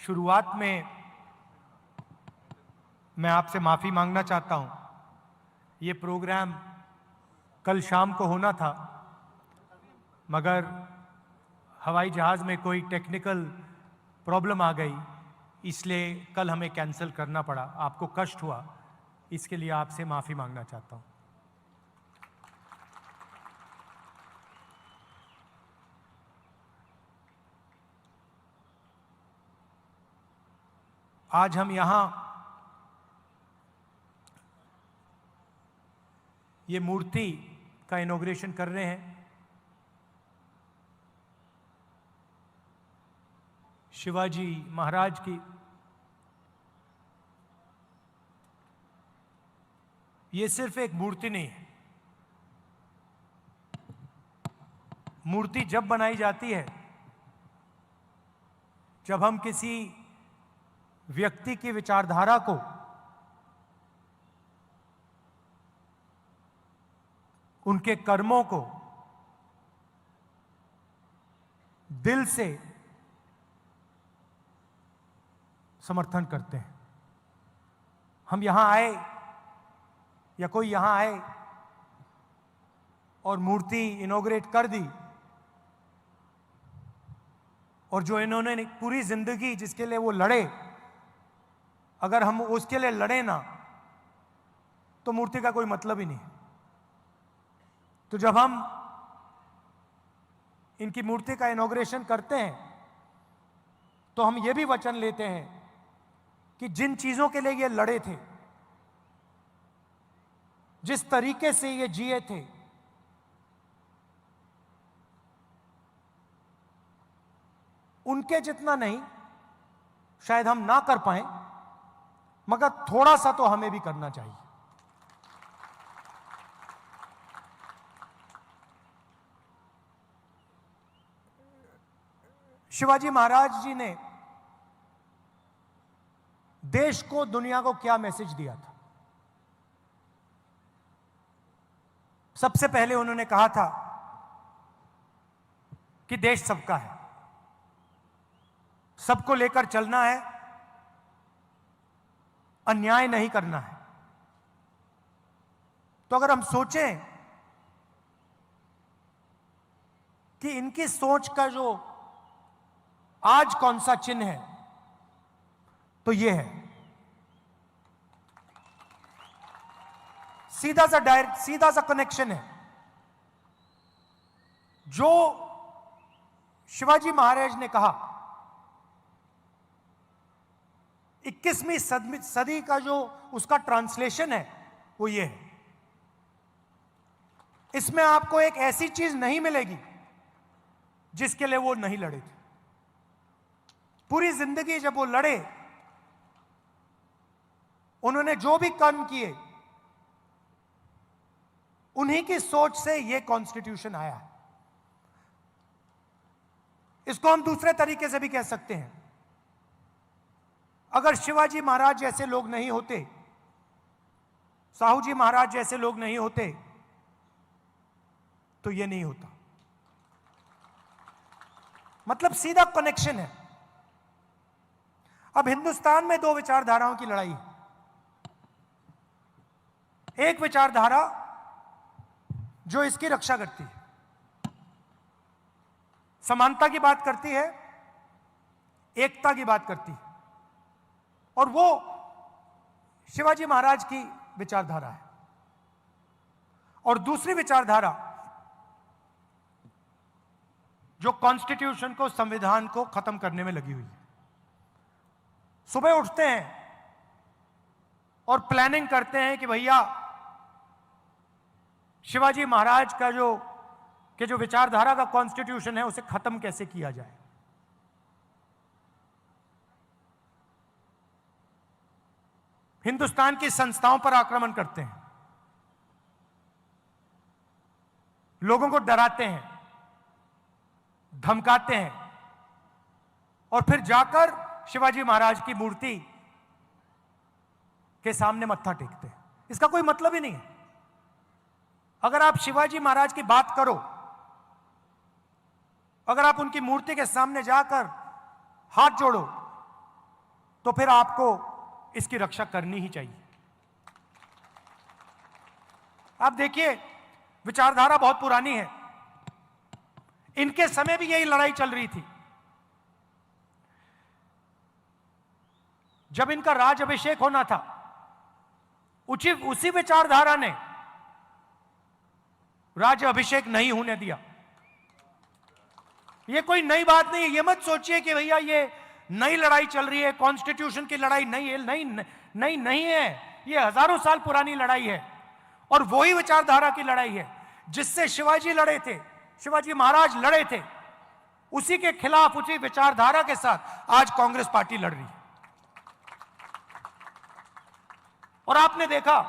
शुरुआत में मैं आपसे माफ़ी मांगना चाहता हूं। ये प्रोग्राम कल शाम को होना था, मगर हवाई जहाज़ में कोई टेक्निकल प्रॉब्लम आ गई, इसलिए कल हमें कैंसिल करना पड़ा। आपको कष्ट हुआ, इसके लिए आपसे माफ़ी मांगना चाहता हूं। आज हम यहां ये मूर्ति का इनॉग्रेशन कर रहे हैं। शिवाजी महाराज की। ये सिर्फ एक मूर्ति नहीं है। मूर्ति जब बनाई जाती है, जब हम किसी व्यक्ति की विचारधारा को उनके कर्मों को दिल से समर्थन करते हैं। हम यहां आए या कोई यहां आए और मूर्ति इनॉग्रेट कर दी, और जो इन्होंने पूरी जिंदगी जिसके लिए वो लड़े, अगर हम उसके लिए लड़े ना, तो मूर्ति का कोई मतलब ही नहीं। तो जब हम इनकी मूर्ति का इनॉग्रेशन करते हैं, तो हम ये भी वचन लेते हैं कि जिन चीजों के लिए ये लड़े थे, जिस तरीके से ये जिए थे, उनके जितना नहीं शायद हम ना कर पाए, मगर थोड़ा सा तो हमें भी करना चाहिए। शिवाजी महाराज जी ने देश को, दुनिया को क्या मैसेज दिया था? सबसे पहले उन्होंने कहा था कि देश सबका है, सबको लेकर चलना है, अन्याय नहीं करना है। तो अगर हम सोचें कि इनकी सोच का जो आज कौन सा चिन्ह है, तो यह है। सीधा सा कनेक्शन है। जो शिवाजी महाराज ने कहा, 21वीं सदी का जो उसका ट्रांसलेशन है, वो ये है। इसमें आपको एक ऐसी चीज नहीं मिलेगी जिसके लिए वो नहीं लड़े थे। पूरी जिंदगी जब वो लड़े, उन्होंने जो भी कर्म किए, उन्हीं की सोच से ये कॉन्स्टिट्यूशन आया है। इसको हम दूसरे तरीके से भी कह सकते हैं, अगर शिवाजी महाराज जैसे लोग नहीं होते, साहू जी महाराज जैसे लोग नहीं होते, तो ये नहीं होता। मतलब सीधा कनेक्शन है। अब हिंदुस्तान में दो विचारधाराओं की लड़ाई है। एक विचारधारा जो इसकी रक्षा करती है, समानता की बात करती है, एकता की बात करती है, और वो शिवाजी महाराज की विचारधारा है। और दूसरी विचारधारा जो कॉन्स्टिट्यूशन को, संविधान को खत्म करने में लगी हुई है। सुबह उठते हैं और प्लानिंग करते हैं कि भैया शिवाजी महाराज का जो विचारधारा का कॉन्स्टिट्यूशन है, उसे खत्म कैसे किया जाए। हिंदुस्तान की संस्थाओं पर आक्रमण करते हैं, लोगों को डराते हैं, धमकाते हैं, और फिर जाकर शिवाजी महाराज की मूर्ति के सामने मत्था टेकते हैं। इसका कोई मतलब ही नहीं है। अगर आप शिवाजी महाराज की बात करो, अगर आप उनकी मूर्ति के सामने जाकर हाथ जोड़ो, तो फिर आपको इसकी रक्षा करनी ही चाहिए। आप देखिए, विचारधारा बहुत पुरानी है। इनके समय भी यही लड़ाई चल रही थी। जब इनका राज अभिषेक होना था, उसी विचारधारा ने राज्य अभिषेक नहीं होने दिया। ये कोई नई बात नहीं है। ये मत सोचिए कि भैया ये नई लड़ाई चल रही है, कॉन्स्टिट्यूशन की लड़ाई नहीं है। नहीं है। ये हजारों साल पुरानी लड़ाई है और वही विचारधारा की लड़ाई है जिससे शिवाजी लड़े थे, शिवाजी महाराज लड़े थे। उसी के खिलाफ, उसी विचारधारा के साथ आज कांग्रेस पार्टी लड़ रही है। और आपने देखा,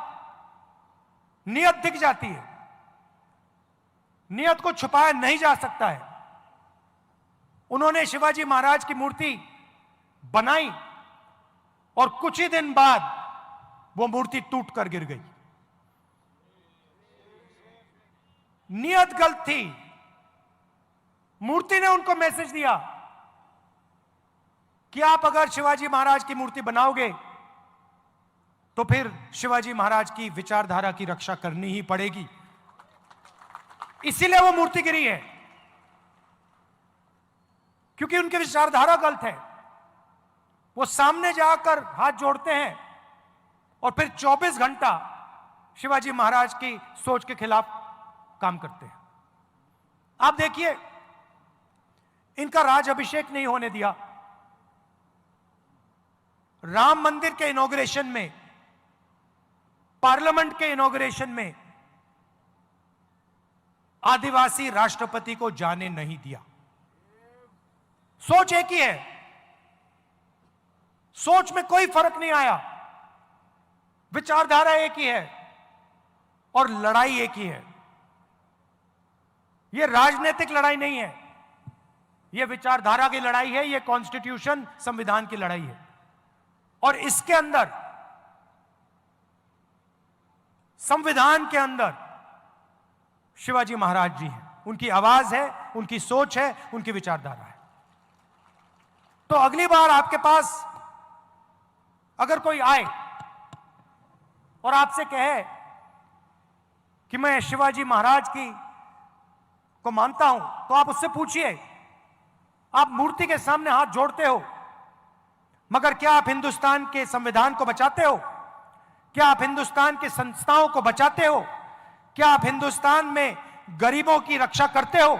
नियत दिख जाती है, नियत को छुपाया नहीं जा सकता है। उन्होंने शिवाजी महाराज की मूर्ति बनाई और कुछ ही दिन बाद वो मूर्ति टूट कर गिर गई। नियत गलत थी। मूर्ति ने उनको मैसेज दिया कि आप अगर शिवाजी महाराज की मूर्ति बनाओगे तो फिर शिवाजी महाराज की विचारधारा की रक्षा करनी ही पड़ेगी। इसीलिए वो मूर्ति गिरी है, क्योंकि उनकी विचारधारा गलत है। वो सामने जाकर हाथ जोड़ते हैं और फिर 24 घंटा शिवाजी महाराज की सोच के खिलाफ काम करते हैं। आप देखिए, इनका राज अभिषेक नहीं होने दिया। राम मंदिर के इनॉग्रेशन में, पार्लियामेंट के इनॉग्रेशन में आदिवासी राष्ट्रपति को जाने नहीं दिया। सोच एक ही है, सोच में कोई फर्क नहीं आया, विचारधारा एक ही है और लड़ाई एक ही है। यह राजनीतिक लड़ाई नहीं है, यह विचारधारा की लड़ाई है, यह कॉन्स्टिट्यूशन, संविधान की लड़ाई है। और इसके अंदर, संविधान के अंदर शिवाजी महाराज जी हैं, उनकी आवाज है, उनकी सोच है, उनकी विचारधारा है। तो अगली बार आपके पास अगर कोई आए और आपसे कहे कि मैं शिवाजी महाराज को मानता हूं, तो आप उससे पूछिए, आप मूर्ति के सामने हाथ जोड़ते हो, मगर क्या आप हिंदुस्तान के संविधान को बचाते हो? क्या आप हिंदुस्तान की संस्थाओं को बचाते हो? क्या आप हिंदुस्तान में गरीबों की रक्षा करते हो?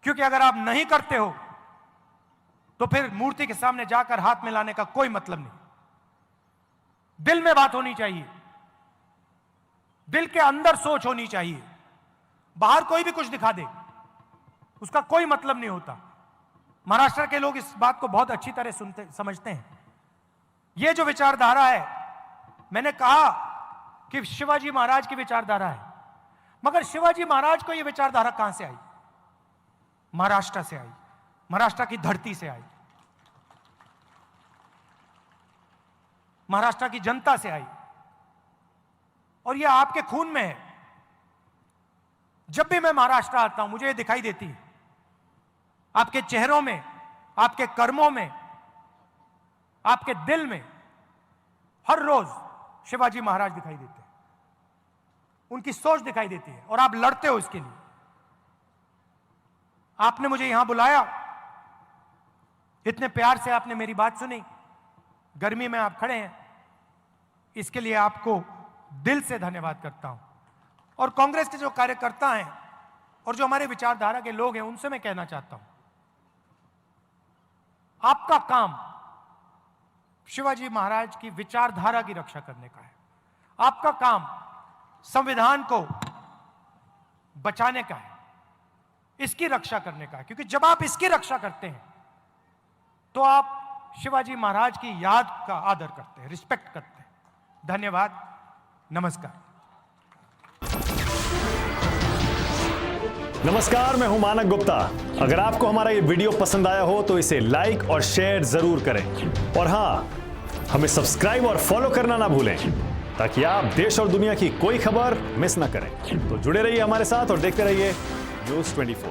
क्योंकि अगर आप नहीं करते हो तो फिर मूर्ति के सामने जाकर हाथ मिलाने का कोई मतलब नहीं। दिल में बात होनी चाहिए, दिल के अंदर सोच होनी चाहिए। बाहर कोई भी कुछ दिखा दे, उसका कोई मतलब नहीं होता। महाराष्ट्र के लोग इस बात को बहुत अच्छी तरह समझते हैं। यह जो विचारधारा है, मैंने कहा कि शिवाजी महाराज की विचारधारा है, मगर शिवाजी महाराज को यह विचारधारा कहां से आई? महाराष्ट्र से आई, महाराष्ट्र की धरती से आई, महाराष्ट्र की जनता से आई, और यह आपके खून में है। जब भी मैं महाराष्ट्र आता हूं, मुझे यह दिखाई देती है, आपके चेहरों में, आपके कर्मों में, आपके दिल में हर रोज शिवाजी महाराज दिखाई देते हैं, उनकी सोच दिखाई देती है, और आप लड़ते हो इसके लिए। आपने मुझे यहां बुलाया, इतने प्यार से आपने मेरी बात सुनी, गर्मी में आप खड़े हैं, इसके लिए आपको दिल से धन्यवाद करता हूं। और कांग्रेस के जो कार्यकर्ता हैं और जो हमारे विचारधारा के लोग हैं, उनसे मैं कहना चाहता हूं, आपका काम शिवाजी महाराज की विचारधारा की रक्षा करने का है। आपका काम संविधान को बचाने का है, इसकी रक्षा करने का है। क्योंकि जब आप इसकी रक्षा करते हैं तो आप शिवाजी महाराज की याद का आदर करते हैं, रिस्पेक्ट करते हैं। धन्यवाद, नमस्कार। नमस्कार, मैं हूं मानक गुप्ता। अगर आपको हमारा ये वीडियो पसंद आया हो तो इसे लाइक और शेयर जरूर करें, और हां, हमें सब्सक्राइब और फॉलो करना ना भूलें, ताकि आप देश और दुनिया की कोई खबर मिस ना करें। तो जुड़े रहिए हमारे साथ और देखते रहिए न्यूज़ 24।